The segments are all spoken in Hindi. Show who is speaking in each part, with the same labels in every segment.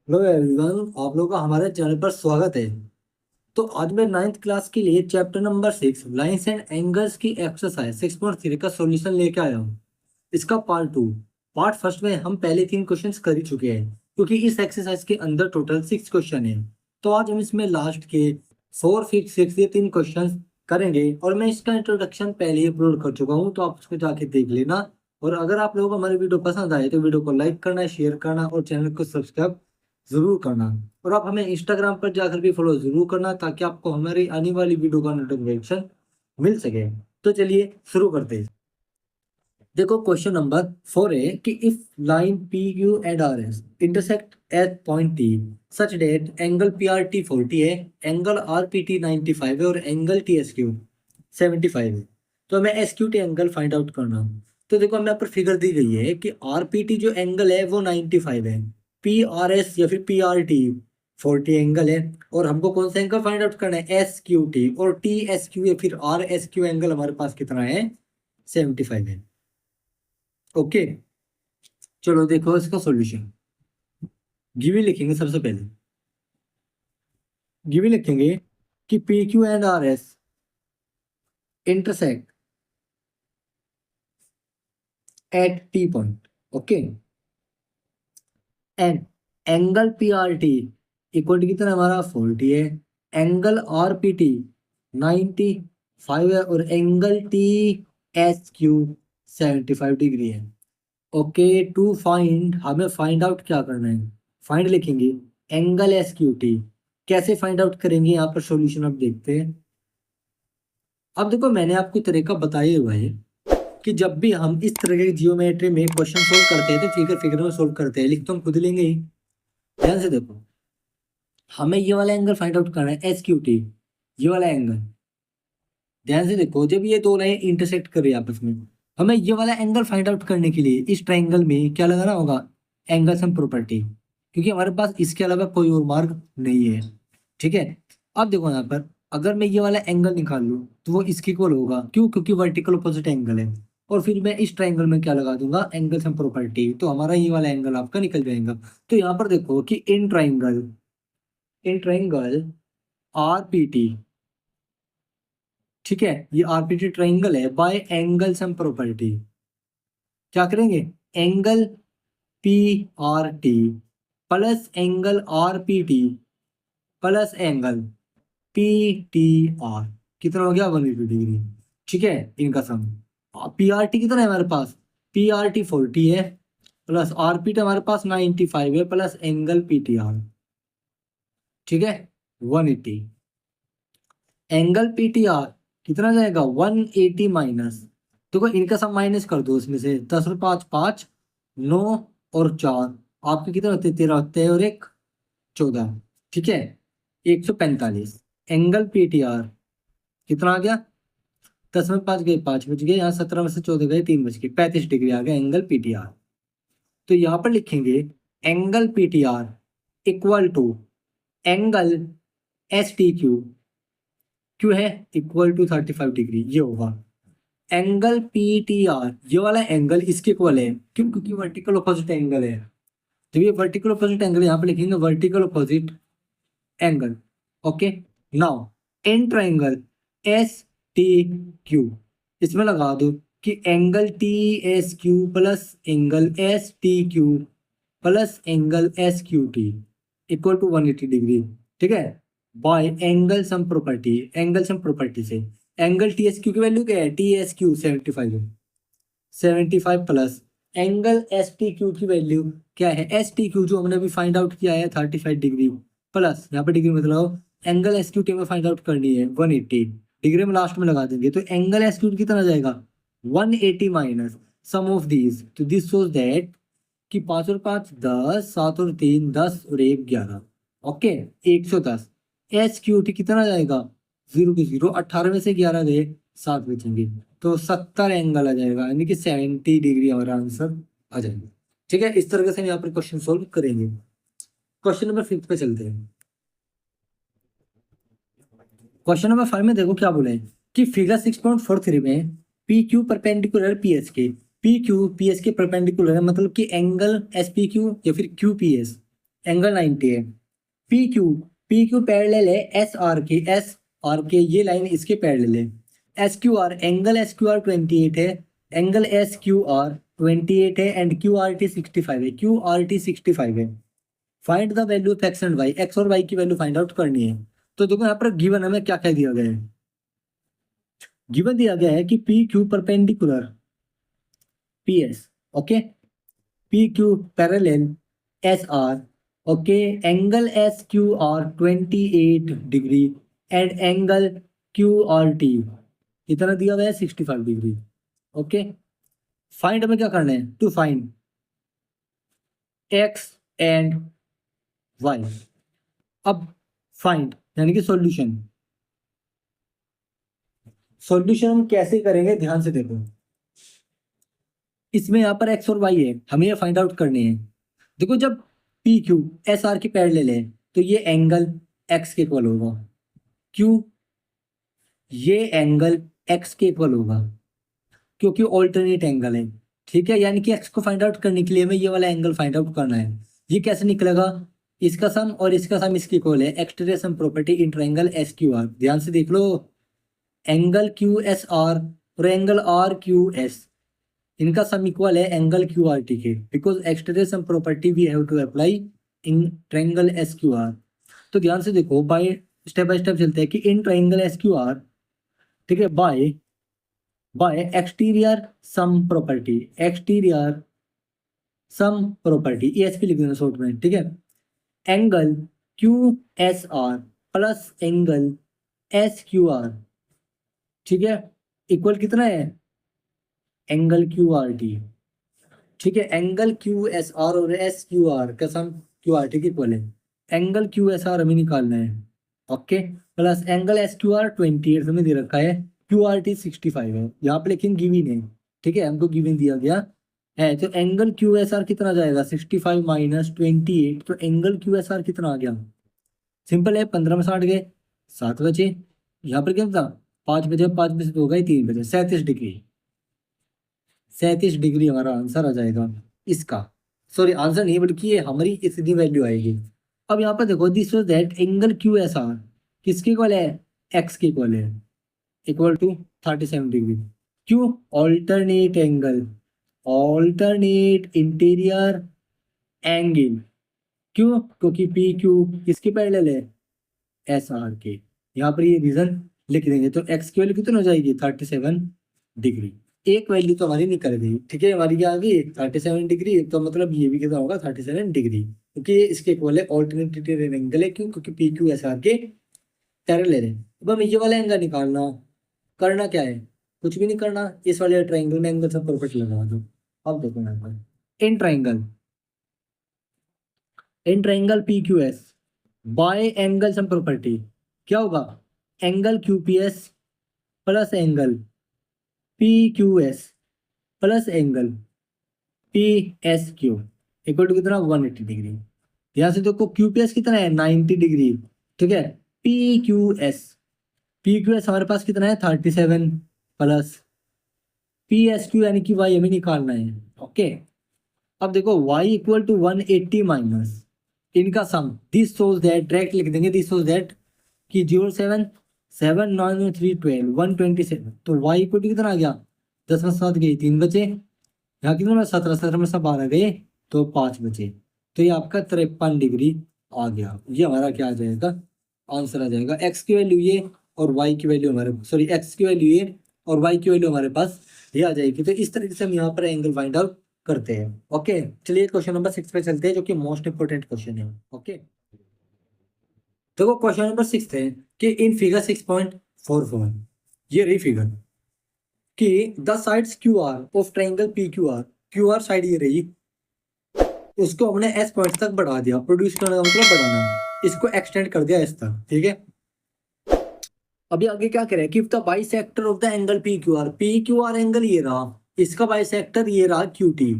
Speaker 1: हेलो एवरीवन, आप लोगों का हमारे चैनल पर स्वागत है। तो आज मैं नाइन्थ क्लास के लिए chapter number 6 lines and angles की एक्सरसाइज 6.3 का सॉल्यूशन लेके आया हूँ। इसका पार्ट 2। पार्ट फर्स्ट में हम पहले 3 क्वेश्चंस कर ही चुके हैं, क्योंकि इस एक्सरसाइज के अंदर टोटल 6 क्वेश्चन है। तो आज हम इसमें लास्ट के 4 5 6 ये 3 क्वेश्चन करेंगे, और मैं इसका इंट्रोडक्शन पहले ही अपलोड कर चुका हूँ, तो आप उसको जाके देख लेना। और अगर आप लोगों को हमारी वीडियो पसंद आए तो वीडियो को लाइक करना, शेयर करना और चैनल को सब्सक्राइब जरूर करना। और आप हमें इंस्टाग्राम पर जाकर भी फॉलो जरूर करना, ताकि आपको हमारी आने वाली वीडियो का नोटिफिकेशन मिल सके। तो चलिए शुरू करते हैं। देखो, क्वेश्चन नंबर 4 है कि if line P Q and R S intersect at point T such that angle P R T 40 है, एंगल आर पी टी 95 है और एंगल टी एस क्यू 75 है। तो हमें S Q T angle find out करना। तो देखो, हमें यहाँ पर फिगर दी गई है कि आर पी टी जो एंगल है वो 95 है, पी आर एस या फिर पी आर टी 40 एंगल है, और हमको कौन सा एंगल फाइंड आउट करना है, एस क्यू टी। और टी एस क्यू या फिर आर एस क्यू एंगल हमारे पास कितना है, 75 है। ओके, चलो देखो इसका सॉल्यूशन। गिवन लिखेंगे सबसे पहले। गिवन लिखेंगे कि P Q and R S intersect at T point. Okay, and angle P R T equal to कितना हमारा 40 है, एंगल आर पी टी 95 है और angle T S Q 75 degree है। ओके, टू फाइंड हमें फाइंड आउट क्या करना है, फाइंड लिखेंगे एंगल एस क्यू टी। कैसे फाइंड आउट करेंगे, यहाँ पर सॉल्यूशन अब देखते हैं। अब देखो, मैंने आपको तरीका बताया हुआ है कि जब भी हम इस तरह के जियोमेट्री में क्वेश्चन सोल्व करते हैं तो फिगर फिगर में सोल्व करते हैं, लिख तो हम खुद लेंगे ही। ध्यान से देखो, हमें ये वाला एंगल फाइंड आउट करना है, एस क्यू टी, ये वाला एंगल। ध्यान से देखो, जब ये दो लाइन इंटरसेक्ट कर रही है आपस में, हमें ये वाला एंगल फाइंड आउट करने के लिए इस ट्राइंगल में क्या लगाना होगा, एंगल सम प्रॉपर्टी, क्योंकि हमारे पास इसके अलावा कोई और मार्ग नहीं है। ठीक है, अब देखो यहाँ पर, अगर मैं ये वाला एंगल निकाल लूँ तो वो इसके इक्वल होगा, क्यों, क्योंकि वर्टिकल अपोजिट एंगल है। और फिर मैं इस ट्राइंगल में क्या लगा दूंगा, एंगल सम प्रॉपर्टी, तो हमारा ये वाला एंगल आपका निकल जाएगा। तो यहाँ पर देखो कि in triangle R P T, ठीक है, ये आरपीटी ट्राइंगल है, बाय एंगल सम प्रॉपर्टी क्या करेंगे, angle P R T plus angle R P T plus angle P T are, कितना हो गया, 180 डिग्री। ठीक है, इनका सम। पी आर टी कितना है हमारे पास, पी आर टी 40 है प्लस आर पी टी हमारे पास 95 है plus angle P T R, ठीक है, 180। एंगल पी टी आर कितना जाएगा, 180 माइनस, देखो इनका सब माइनस कर दो, इसमें से 10 और 5 5, 9 और 4 आपके कितने होते हैं, 13 होते हैं और एक 14, ठीक है, 145। एंगल पी टी आर कितना आ गया, 10 में 5 गए, 5 बच गए, यहाँ 17 में से 14 गए, 3 बच गए, 35 डिग्री आ गया एंगल पी टी आर। तो यहाँ पर लिखेंगे angle P T R equal to angle S T Q, Q है इक्वल टू 35 डिग्री, ये होगा एंगल पी टी आर, ये वाला एंगल इसके इक्वल है, क्यों, क्योंकि वर्टिकल अपोजिट एंगल है। तो ये वर्टिकल अपोजिट एंगल, यहाँ पे लिखेंगे vertical opposite angle. Okay, now in triangle S T Q, इसमें लगा दो कि angle T S Q plus angle S T Q plus angle S Q T equal to 180 degree, ठीक है, by angle sum property, angle sum property से एंगल टी एस क्यू की वैल्यू क्या है, टी एस क्यू 75 है, 75 plus angle S T Q की वैल्यू क्या है, एस टी क्यू जो हमने अभी फाइंड आउट किया है 35 डिग्री, प्लस यहाँ पे डिग्री मतलब एंगल एस क्यू टी में फाइंड आउट करनी है 180 डिग्री में लास्ट में लगा देंगे, तो एंगल एस क्यू कितना जाएगा, 180 माइनस सम ऑफ दीज, तो दिस शोज दैट कि 5 और 5 10, 7 और 3 10 और 1 11, ओके, 110। एस क्यू टी कितना जाएगा, 0 की 0, 18 में से 11 गए, 7 बचेंगे, तो 70 एंगल आ जाएगा, यानी कि 70 डिग्री हमारा आंसर आ जाएगा। ठीक है, इस तरीके से हम यहाँ पर क्वेश्चन सोल्व करेंगे। क्वेश्चन नंबर 5 पे चलते हैं। क्वेश्चन नंबर 5 में देखो क्या बोले हैं कि फिगर 6.43 में P Q perpendicular P S के, पी क्यू पी एस के परपेंडिकुलर है, मतलब कि एंगल एस पी क्यू या फिर क्यू पी एस एंगल 90 है। पी क्यू पैरेलल है एस आर के, ये लाइन इसके पैरेलल है। S Q R, angle S Q are 28 है, एंगल एस क्यू आर 28 है एंड क्यू आर टी 65 है, क्यू आर टी 65 है। Find the value of X and Y, X और वाई की वैल्यू फाइंड आउट करनी है। तो देखो यहाँ पर गिवन हमें क्या क्या दिया गया है। गिवन दिया गया है कि P Q perpendicular P S, okay, P Q parallel S R, okay, angle S Q are 28 degree and angle Q R T कितना दिया गया है 65 डिग्री, ओके। फाइंड हमें क्या करना है, to find X and Y. अब फाइंड यानी कि सॉल्यूशन, सॉल्यूशन हम कैसे करेंगे ध्यान से देखो। इसमें यहाँ पर एक्स और वाई है, हमें ये फाइंड आउट करने हैं। देखो जब पी क्यू एस आर के पैरेलल है तो ये एंगल एक्स के इक्वल होगा, क्यों, ये एंगल एक्स के इक्वल होगा क्योंकि ऑल्टरनेट एंगल है, ठीक है। यानी कि एक्स को फाइंड आउट करने के लिए हमें ये वाला एंगल फाइंड आउट करना है। ये कैसे निकलेगा, इसका सम और इसका सम इसके इक्वल है, exterior sum property in triangle S Q R. ध्यान से देख लो, एंगल क्यू एस आर और एंगल आर क्यू एस, इनका सम इक्वल है एंगल क्यू आर टी के, because exterior sum property we have to apply in triangle S Q R. तो ध्यान से देखो, बाय स्टेप चलते हैं कि in triangle S Q R, ठीक है, by exterior sum property, exterior sum property ESP लिख देना शॉर्ट में, ठीक है। Angle Q S are plus angle S Q R, ठीक है, इक्वल कितना है, एंगल क्यू आर टी, ठीक है। एंगल क्यू एस आर और एस क्यू आर का सम क्यू आर टी के इक्वल है। एंगल क्यू एस आर हमें निकालना है, okay, plus angle S Q are 28 हमें दे रखा है, क्यू आर टी 65 है यहाँ पे, लेकिन गिवन है, ठीक है, हमको गिवन दिया गया है। तो एंगल क्यू एस आर कितना जाएगा 65 माइनस 28, तो एंगल क्यू एस आर कितना आ गया, सिंपल है, 15 में 60 गए, 7 बचे, यहाँ पर क्या था 5 बजे, 5 बजे तो हो गए 3 बजे, 37 डिग्री, 37 डिग्री हमारा आंसर आ जाएगा इसका। सॉरी आंसर नहीं बल्कि ये हमारी इतनी वैल्यू आएगी। अब यहाँ पर देखो, this was that angle Q S are किसके इक्वल है, एक्स के इक्वल है, इक्वल टू 37 डिग्री। क्यों, alternate angle, alternate interior angle, क्यों, क्योंकि पी क्यू किसके पैरेलल है, एस आर के। यहाँ पर ये रीजन लिख देंगे, तो एक्स की वैल्यू कितनी हो जाएगी 37 डिग्री। एक वैल्यू तो हमारी निकल गई, ठीक है, हमारी क्या आ गई 37 डिग्री, तो मतलब ये भी कितना होगा 37 डिग्री, क्योंकि ये इसके इक्वल है, ऑल्टरनेट इंटीरियर एंगल है, क्यों, क्योंकि पी क्यू एस आर के पैरेलल है। अब हमें ये वाला एंगल निकालना, करना क्या है, कुछ भी नहीं करना, इस वाले ट्राइंगल में एंगल सब प्रॉपर्टी लगा दो। अब देखो यहाँ पर in triangle P Q S by angle sum property क्या होगा, angle Q P S plus angle P Q S plus angle P S Q equal to कितना 180 डिग्री। यहाँ से देखो क्यू पी एस कितना है 90 डिग्री, ठीक है। पी क्यू एस हमारे पास कितना है 37 प्लस पी एस क्यू यानी कि वाई हमें निकालना है, ओके। अब देखो वाई इक्वल टू 180 माइनस इनका सम, दिस सोज दैट, डायरेक्ट लिख देंगे, दिस सोज दैट कि 07 7 9 3 12 127, तो वाई इक्वल टू कितना आ गया 10 में 7 गई 3 बचे, यहाँ कितना में 17 17 में 12 गए तो 5 बचे, तो ये आपका 53 डिग्री आ गया। ये हमारा क्या आ जाएगा, आंसर आ जाएगा। एक्स की वैल्यू ये और वाई की वैल्यू हमारे, सॉरी एक्स की वैल्यू ये और वाई की वैल्यू हमारे पास ये आ जाएगी। तो इस तरीके से हम यहाँ पर एंगल फाइंड आउट करते हैं, ओके। चलिए क्वेश्चन नंबर 6 पे चलते हैं, जो कि मोस्ट इंपोर्टेंट क्वेश्चन है, ओके। देखो क्वेश्चन नंबर 6 है कि इन फिगर 6.44 ये रही फिगर कि the sides Q R of triangle P Q are side ये रही, उसको हमने एस पॉइंट तक बढ़ा दिया, प्रोड्यूस करने का मतलब बढ़ाना, इसको एक्सटेंड कर दिया एस तक, ठीक है। अभी आगे क्या करें कि the bisector of the angle P Q R angle ये रहा, इसका बाइसेक्टर ये रहा क्यू टी।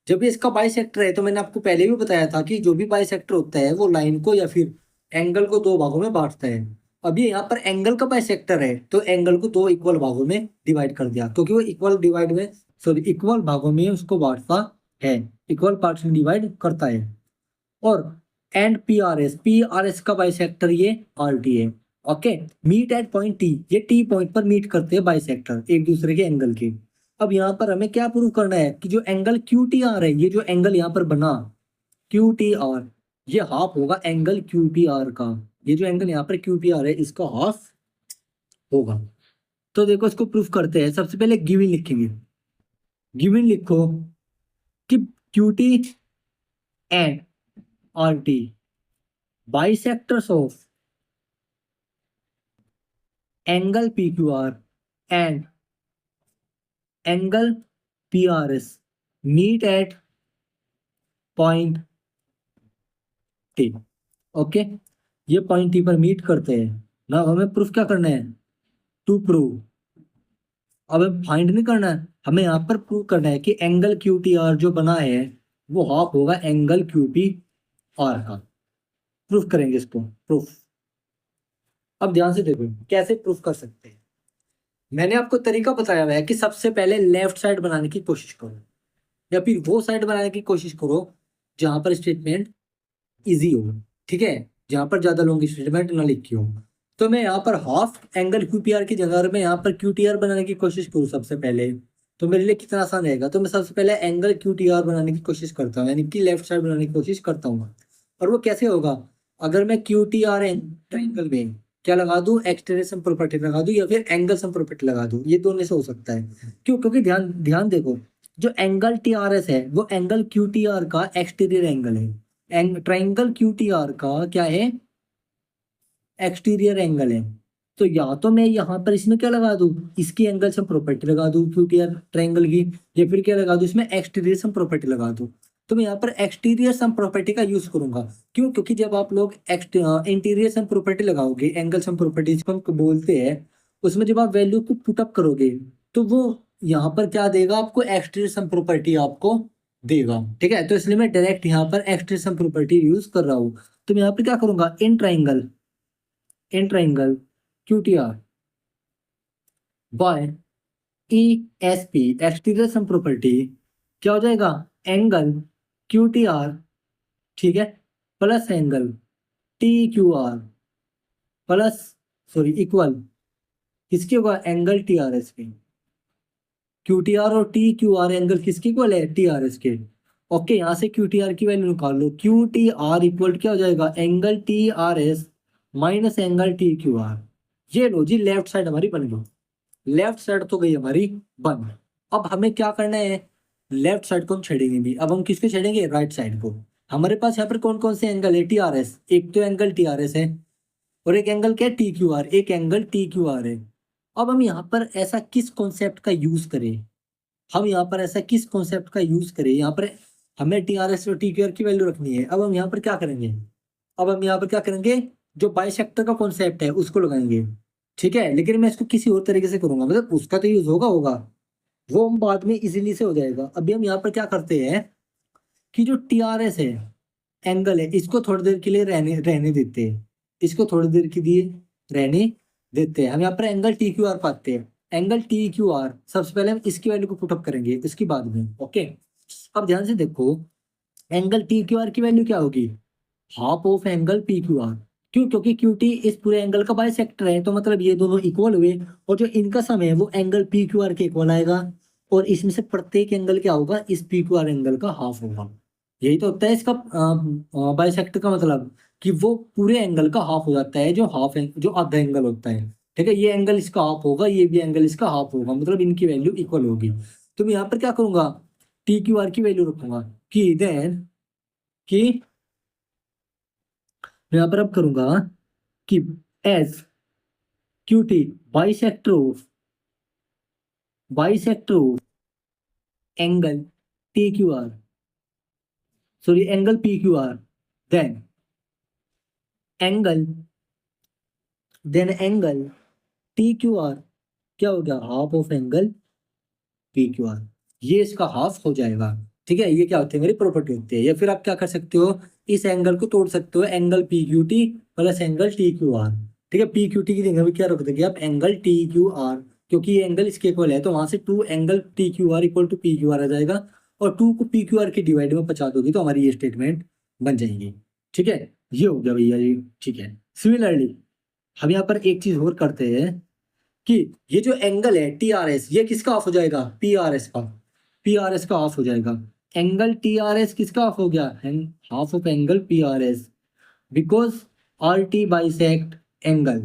Speaker 1: जब इसका बाइसेक्टर है तो मैंने आपको पहले भी बताया था कि जो भी बाइसेक्टर होता है वो लाइन को या फिर एंगल को दो भागों में बांटता है। अभी यहाँ पर एंगल का बाइसेक्टर है तो एंगल को दो इक्वल भागों में डिवाइड कर दिया, क्योंकि वो इक्वल भागों में उसको बांटता है, इक्वल पार्ट्स में डिवाइड करता है। और एंड पी आर एस का बाइसेक्टर ये आर टी है। Okay, meet at point T, ये टी पॉइंट पर मीट करते हैं बाइसेक्टर एक दूसरे के एंगल के। अब यहाँ पर हमें क्या प्रूव करना है कि जो एंगल क्यू टी आर है, ये जो एंगल यहाँ पर बना क्यू टी आर, ये हाफ होगा एंगल क्यू पी आर का। ये जो एंगल यहाँ पर क्यू पी आर है इसका हाफ होगा। तो देखो इसको प्रूफ करते हैं। सबसे पहले गिवन लिखेंगे। गिवन लिखो कि Q T and R T bisectors of angle P Q R and angle P R S meet at point T. Okay, ये पॉइंट टी पर मीट करते हैं ना। हमें प्रूफ क्या करना है? To prove. अब हमें फाइंड नहीं करना है, हमें यहाँ पर प्रूव करना है कि एंगल क्यू टी आर जो बना है वो हाफ होगा एंगल क्यू पी आर का। प्रूफ करेंगे इसको, प्रूफ। अब ध्यान से देखो कैसे प्रूफ कर सकते हैं। मैंने आपको तरीका बताया हुआ है कि सबसे पहले लेफ्ट साइड बनाने की कोशिश करो, या फिर वो साइड बनाने की कोशिश करो जहां पर स्टेटमेंट इजी हो। ठीक है, जहां पर ज्यादा लॉन्ग स्टेटमेंट ना लिखी हो। तो मैं यहाँ पर half angle Q P are की जगह मैं यहाँ पर क्यू टी आर बनाने की कोशिश करूँ सबसे पहले, तो मेरे लिए कितना आसान रहेगा। तो मैं सबसे पहले एंगल क्यू टी आर बनाने की कोशिश करता हूँ, यानी कि लेफ्ट साइड बनाने की कोशिश करता हूँ। और वो कैसे होगा? अगर मैं क्यू टी आर ट्राइंगल में क्या लगा दूं, एक्सटीरियर सम प्रॉपर्टी लगा दूं या फिर एंगल सम प्रॉपर्टी लगा दूं, ये दोनों से हो सकता है। क्यों? क्योंकि ध्यान ध्यान देखो, जो एंगल टी आर एस है वो एंगल क्यू टी आर का एक्सटीरियर एंगल है। ट्राइंगल क्यू टी आर का क्या है? एक्सटीरियर एंगल है। तो या तो मैं यहाँ पर इसमें क्या लगा दूं, इसकी एंगल सम प्रॉपर्टी लगा दूं क्यू टी आर ट्राइंगल की, या फिर क्या लगा दूं, इसमें एक्सटीरियर सम प्रॉपर्टी लगा दूं। तो मैं यहाँ पर एक्सटीरियर सम प्रॉपर्टी का यूज करूंगा। क्यों? क्योंकि जब आप लोग इंटीरियर सम प्रॉपर्टी लगाओगे, एंगल सम प्रॉपर्टी जिसको हम बोलते हैं, उसमें जब आप वैल्यू को पुटअप करोगे तो वो यहाँ पर क्या देगा आपको? एक्सटीरियर सम प्रॉपर्टी आपको देगा। ठीक है, तो इसलिए मैं डायरेक्ट यहाँ पर एक्सटीरियर सम प्रॉपर्टी यूज कर रहा हूँ। तो मैं यहाँ पर क्या करूंगा, in triangle Q T R by E S P exterior sum property क्या हो जाएगा? एंगल क्यू टी आर, ठीक है, plus angle T Q R plus, sorry, equal किसके होगा? एंगल टी आर एस के। क्यू टी आर और टी क्यू आर एंगल किसके इक्वल है? टी आर एस के। ओके, यहाँ से क्यू टी आर की वैल्यू निकाल लो। क्यू टी आर इक्वल क्या हो जाएगा? Angle T R S minus angle T Q R. ये लो जी, लेफ्ट साइड हमारी बन गई। लेफ्ट साइड तो गई हमारी बन। अब हमें क्या करना है? लेफ्ट साइड को हम छेड़ेंगे भी। अब हम किसको छेड़ेंगे? राइट साइड को। हमारे पास यहाँ पर कौन कौन से एंगल है? टी आर एस, एक तो एंगल टी आर एस है और एक एंगल क्या है? टी क्यू आर, एक एंगल टी क्यू आर है। अब हम यहाँ पर ऐसा किस कॉन्सेप्ट का यूज करें? हम यहाँ पर ऐसा किस कॉन्सेप्ट का यूज करें? यहाँ पर हमें टी आर एस और टी क्यू आर की वैल्यू रखनी है। अब हम यहाँ पर क्या करेंगे? अब हम यहाँ पर क्या करेंगे? जो बाइसेक्टर का कॉन्सेप्ट है उसको लगाएंगे। ठीक है, लेकिन मैं इसको किसी और तरीके से करूंगा, मतलब उसका तो यूज होगा होगा, वो हम बाद में इजीली से हो जाएगा। अभी हम यहाँ पर क्या करते हैं कि जो टी आर एस है एंगल है, इसको थोड़ी देर के लिए रहने रहने देते हैं। इसको थोड़ी देर के लिए रहने देते हैं। हम यहाँ पर एंगल टी क्यू आर पाते हैं। एंगल टी क्यू आर सबसे पहले हम इसकी वैल्यू को पुटअप करेंगे, इसकी बाद में। ओके, अब ध्यान से देखो, एंगल टी क्यू आर की वैल्यू क्या होगी? Half of angle P Q are. क्यों? क्योंकि क्यू टी इस पूरे एंगल का बाइसेक्टर है, तो मतलब ये दोनों इक्वल हुए, और जो इनका सम है वो एंगल पी क्यू आर के इक्वल आएगा, और इसमें से प्रत्येक एंगल क्या होगा? इस पी क्यू आर एंगल का हाफ होगा। यही तो होता है इसका बाइसेक्टर का मतलब, कि वो पूरे एंगल का हाफ हो जाता है, जो जो आधा एंगल होता है। ठीक है, ये एंगल इसका हाफ होगा, ये भी एंगल इसका हाफ होगा, मतलब इनकी वैल्यू इक्वल होगी। तो मैं यहाँ पर क्या करूंगा? टी क्यू आर की वैल्यू रखूंगा कि देन कि मैं यहाँ पर अब करूंगा कि S Q T bisector of angle T Q R, sorry, angle P Q R, then angle angle T Q R क्या हो गया? Half of angle P Q R. ये इसका हाफ हो जाएगा। ठीक है, ये क्या होती है? मेरी प्रॉपर्टी होती है। या फिर आप क्या कर सकते हो? इस एंगल को तोड़ सकते हो, angle P Q T plus angle T Q R. ठीक है, पी क्यू टी की जगह भी क्या रख देंगे आप? एंगल टी क्यू आर, क्योंकि ये एंगल इसके इक्वल है, तो वहां से two angle T Q R equal to P Q R आ जाएगा, और टू को पी क्यू आर के डिवाइड में पहुंचा दोगे तो हमारी ये स्टेटमेंट बन जाएगी। ठीक है, ये हो गया भैया जी। ठीक है, सिमिलरली हम यहाँ पर एक चीज और करते हैं कि ये जो एंगल है टी आर एस, ये किसका ऑफ हो जाएगा, पी आर एस का, पी आर एस का ऑफ हो जाएगा। एंगल टी आर एस किसका ऑफ हो गया, half of angle P R S, because R T bisect angle,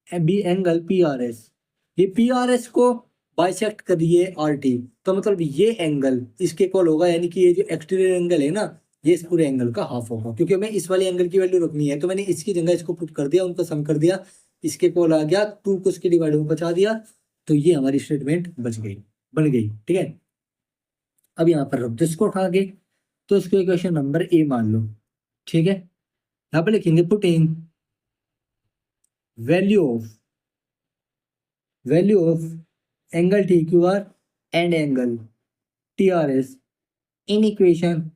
Speaker 1: B angle P R S, ये पी आर एस को बाइसेक्ट करिए आर टी, तो मतलब ये एंगल इसके इक्वल होगा, यानी कि ये जो एक्सटीरियर एंगल है ना, ये इस पूरे एंगल का हाफ होगा। क्योंकि हमें इस वाले एंगल की वैल्यू रखनी है, तो मैंने इसकी जगह इसको पुट कर दिया, उनको सम कर दिया, इसके इक्वल आ गया, 2 को इसके डिवाइड में बचा दिया, तो ये हमारी स्टेटमेंट बच गई, बन गई। ठीक है, अब यहाँ पर रख दो इसको उठा के, तो इसको इक्वेशन नंबर ए मान लो। ठीक है, यहाँ पर लिखेंगे putting value of angle T Q R and angle T R S in equation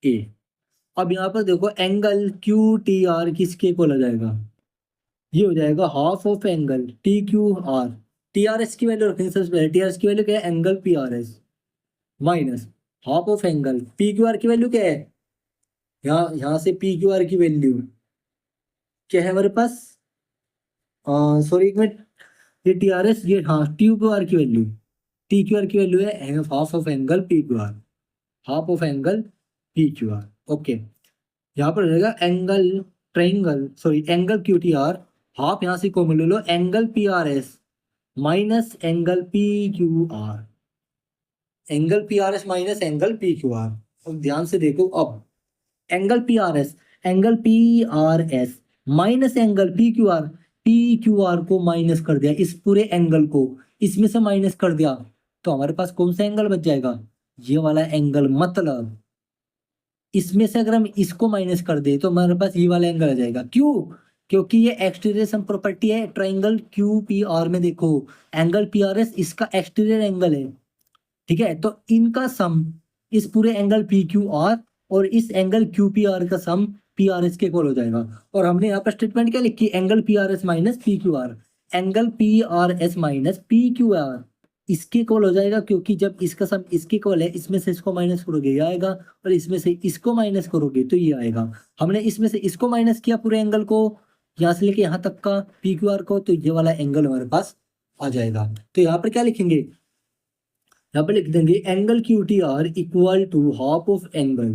Speaker 1: A. अब यहाँ पर देखो एंगल क्यू टी आर किसके इक्वल हो जाएगा, ये हो जाएगा half of angle T Q R, T R S की वैल्यू रखेंगे सबसे पहले, टी आर एस की वैल्यू क्या है, angle P R S, minus half of angle P Q R की वैल्यू क्या है, यहाँ से पी क्यू आर की वैल्यू क्या है हमारे पास, सॉरी एक मिनट, ये टी आर एस, ये हाँ टी क्यू आर की वैल्यू, टी क्यू आर की वैल्यू है half of angle P Q R, half of angle P Q R. Okay, यहाँ पर रहेगा angle triangle, sorry angle Q T R, half यहाँ से कॉमन ले लो, angle P R S minus angle P Q R, angle P R S minus angle P Q are. अब ध्यान से देखो, अब angle P R S, angle P R S minus angle P Q are, P Q are को माइनस कर दिया, इस पूरे एंगल को इसमें से माइनस कर दिया, तो हमारे पास कौन सा एंगल बच जाएगा, ये वाला एंगल। मतलब इसमें से अगर हम इसको माइनस कर दे तो हमारे पास ये वाला एंगल आ जाएगा। क्यों, क्योंकि ये एक्सटीरियर सम प्रॉपर्टी है ट्राइंगल क्यू पी आर में। देखो एंगल पी आर एस इसका एक्सटीरियर एंगल है, ठीक है, तो इनका सम इस पूरे एंगल पी क्यू आर और इस एंगल क्यू पी आर का सम पी आर एस के इक्वल हो जाएगा। और हमने यहाँ पर स्टेटमेंट क्या लिखी, angle P R S minus P Q R, angle P R S minus P Q are इसके इक्वल हो जाएगा, क्योंकि जब इसका सम इसके इक्वल है, इसमें से इसको माइनस करोगे ये आएगा, और इसमें से इसको माइनस करोगे तो ये आएगा। हमने इसमें से इसको माइनस किया पूरे एंगल को, यहाँ से लेके यहाँ तक का पी क्यू आर को, तो ये वाला एंगल हमारे पास आ जाएगा। तो यहाँ पर क्या लिखेंगे, यहाँ पर लिख देंगे angle Q T R equal to half of angle,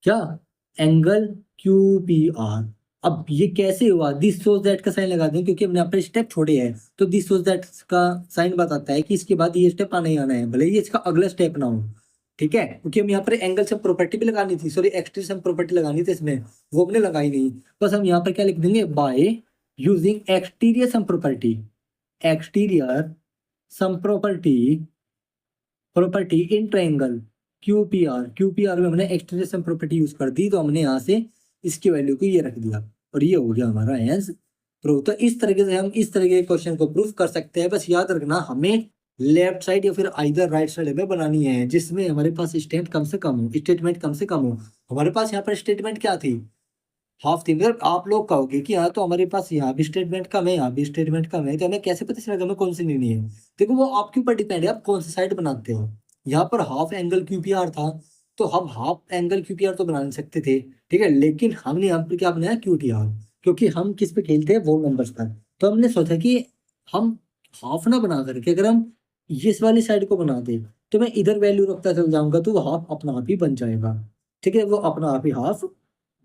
Speaker 1: क्या, एंगल क्यू पी आर। अब ये कैसे हुआ, दिस सोज दैट का साइन लगा दें, क्योंकि हमने अपने स्टेप छोड़े हैं, तो दिस सोज दैट का साइन बताता है कि इसके बाद ये स्टेप आना ही आना है, भले ही इसका अगला स्टेप ना हो। ठीक है, क्योंकि हम यहाँ पर एंगल से प्रॉपर्टी भी लगानी थी, सॉरी एक्सटीरियर सम प्रॉपर्टी लगानी थी इसमें, वो हमने लगाई नहीं। बस हम यहाँ पर क्या लिख देंगे, by using exterior sum property, exterior sum property in triangle QPR में हमने एक्सटीरियर सम प्रॉपर्टी यूज कर दी, तो हमने यहाँ से इसकी वैल्यू को ये रख दिया, और ये हो गया हमारा आंसर प्रूफ। तो इस तरीके से हम इस तरीके के क्वेश्चन को प्रूफ कर सकते हैं। बस याद रखना, हमें लेफ्ट साइड या फिर आइदर राइट साइड में बनानी है, जिसमें हमारे पास स्टेटमेंट कम से कम हो। हमारे पास यहाँ पर स्टेटमेंट क्या थी, हाफ थी। मतलब आप लोग कहोगे कि हाँ तो हमारे पास यहाँ भी स्टेटमेंट कम है, यहाँ भी स्टेटमेंट कम है, तो हमें कैसे पता चलेगा हमें कौन सी लेनी है। देखो वो आपके ऊपर डिपेंड है, आप कौन सी साइड बनाते हो। यहाँ पर हाफ एंगल क्यूपीआर था, तो हम हाफ एंगल क्यूपीआर तो बना नहीं सकते थे, ठीक है, लेकिन हमने यहाँ पर क्या बनाया, क्यूटीआर, क्योंकि हम किस पे खेलते हैं, वो नंबर्स पर। तो हमने सोचा कि हम हाफ ना बना करके अगर हम इस वाली साइड को बना दे, तो मैं इधर वैल्यू रखता चल जाऊंगा, तो वो हाफ अपना आप ही बन जाएगा। ठीक है, वो अपना आप ही हाफ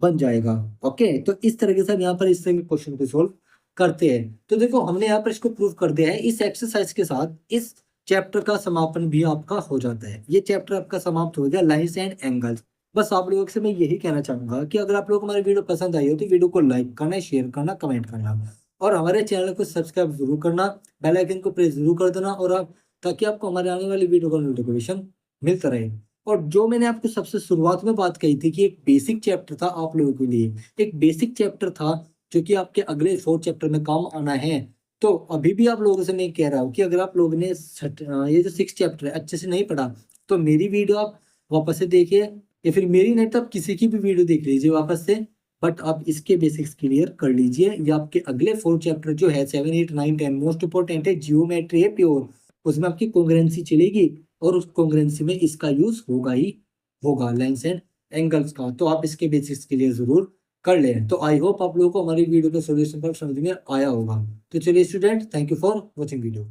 Speaker 1: बन जाएगा। ओके, तो इस तरीके से हम यहाँ पर इस तरह के क्वेश्चन को सोल्व करते हैं। तो देखो हमने यहाँ पर इसको प्रूव कर दिया है। इस एक्सरसाइज के साथ इस चैप्टर का समापन भी आपका हो जाता है। ये चैप्टर आपका समाप्त हो गया, लाइन्स एंड एंगल्स। बस आप लोगों से मैं यही कहना चाहूंगा कि अगर आप लोगों को हमारी वीडियो पसंद आई हो तो वीडियो को लाइक करना, शेयर करना, कमेंट करना, और हमारे चैनल को सब्सक्राइब जरूर करना, बेल आइकन को प्रेस जरूर कर देना, और आप ताकि आपको हमारे आने वाली वीडियो का नोटिफिकेशन मिलता रहे। और जो मैंने आपको सबसे शुरुआत में बात कही थी कि एक बेसिक चैप्टर था आप लोगों के लिए, एक बेसिक चैप्टर था जो कि आपके अगले 4 चैप्टर में काम आना है। तो अभी भी आप लोगों से मैं कह रहा हूँ कि अगर आप लोगों ने ये जो 6 चैप्टर है अच्छे से नहीं पढ़ा, तो मेरी वीडियो आप वापस से देखिए, या फिर मेरी नहीं तो आप किसी की भी वीडियो देख लीजिए वापस से, बट आप इसके बेसिक्स क्लियर कर लीजिए। ये आपके अगले 4 चैप्टर जो है 7, 8, 9, 10 मोस्ट इंपॉर्टेंट है, जियोमेट्री है प्योर, उसमें आपकी कॉन्ग्रुएंसी चलेगी, और उस कॉन्ग्रुएंसी में इसका यूज होगा ही होगा, लाइन्स एंड एंगल्स का, तो आप इसके बेसिक्स के लिए ज़रूर कर लें। तो आई होप आप लोगों को हमारी वीडियो का सोल्यूशन पर समझ में आया होगा। तो चलिए student, thank you for watching video.